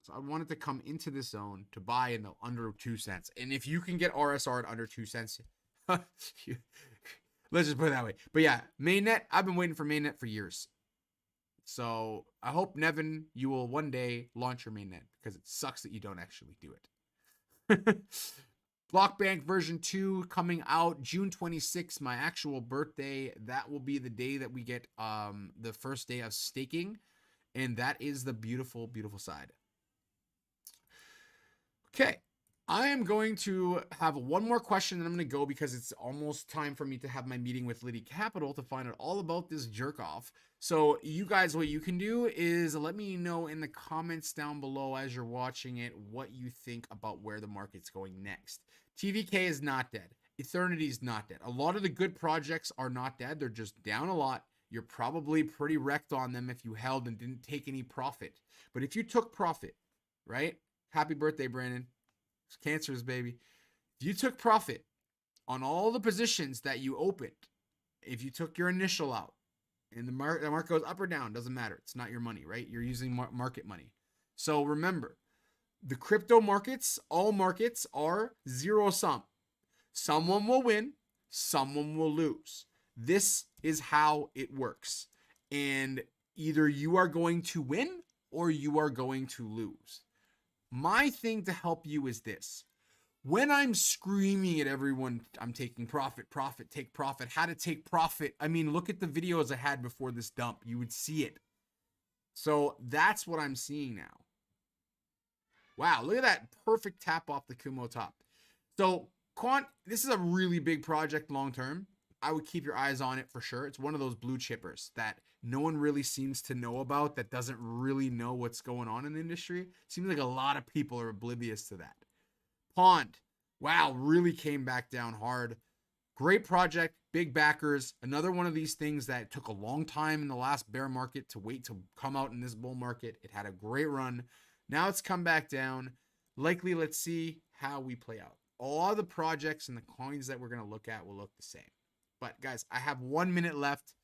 So I want it to come into this zone to buy in the under 2 cents. And if you can get RSR at under 2 cents, let's just put it that way. But yeah, mainnet, I've been waiting for mainnet for years. So I hope, Nevin, you will one day launch your mainnet because it sucks that you don't actually do it. Blockbank version 2 coming out June 26th, my actual birthday. That will be the day that we get the first day of staking. And that is the beautiful, beautiful side. Okay. I am going to have one more question, and I'm going to go because it's almost time for me to have my meeting with Liddy Capital to find out all about this jerk off. So you guys, what you can do is let me know in the comments down below as you're watching it what you think about where the market's going next. TVK is not dead. Eternity is not dead. A lot of the good projects are not dead. They're just down a lot. You're probably pretty wrecked on them if you held and didn't take any profit. But if you took profit, right? Happy birthday, Brandon. Cancers, baby. If you took profit on all the positions that you opened, if you took your initial out and the market goes up or down, doesn't matter. It's not your money, right? You're using market money. So remember, the crypto markets, all markets are zero sum. Someone will win, someone will lose. This is how it works. And either you are going to win or you are going to lose. My thing to help you is this. When I'm screaming at everyone, I'm taking profit, take profit, how to take profit. I mean, look at the videos I had before this dump. You would see it. So that's what I'm seeing now. Wow, look at that perfect tap off the Kumo top. So Quant, this is a really big project long term. I would keep your eyes on it for sure. It's one of those blue chippers that no one really seems to know about, that doesn't really know what's going on in the industry. Seems like a lot of people are oblivious to that. Pond, wow, really came back down hard. Great project, big backers. Another one of these things that took a long time in the last bear market to wait to come out in this bull market. It had a great run. Now it's come back down. Likely, let's see how we play out. All the projects and the coins that we're going to look at will look the same. But guys, I have 1 minute left.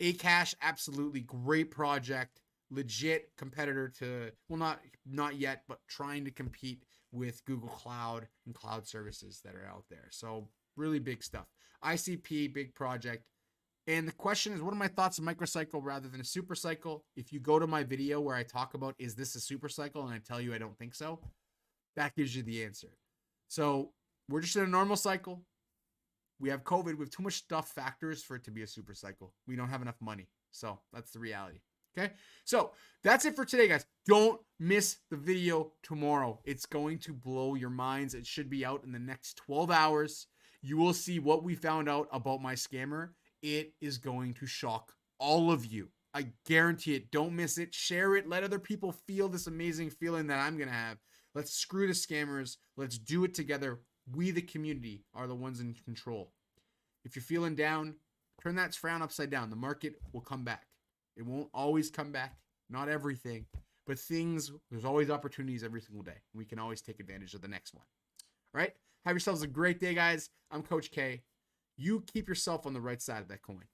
Acash, absolutely great project. Legit competitor to, well, not yet, but trying to compete with Google Cloud and cloud services that are out there. So really big stuff. ICP, big project. And the question is, what are my thoughts on microcycle rather than a super cycle? If you go to my video where I talk about, is this a super cycle? And I tell you I don't think so. That gives you the answer. So we're just in a normal cycle. We have COVID. We have too much stuff factors for it to be a super cycle. We don't have enough money. So that's the reality. Okay. So that's it for today, guys. Don't miss the video tomorrow. It's going to blow your minds. It should be out in the next 12 hours. You will see what we found out about my scammer. It is going to shock all of you. I guarantee it. Don't miss it. Share it. Let other people feel this amazing feeling that I'm going to have. Let's screw the scammers. Let's do it together. We, the community, are the ones in control. If you're feeling down, turn that frown upside down. The market will come back. It won't always come back. Not everything. But there's always opportunities every single day. We can always take advantage of the next one. All right? Have yourselves a great day, guys. I'm Coach K. You keep yourself on the right side of that coin.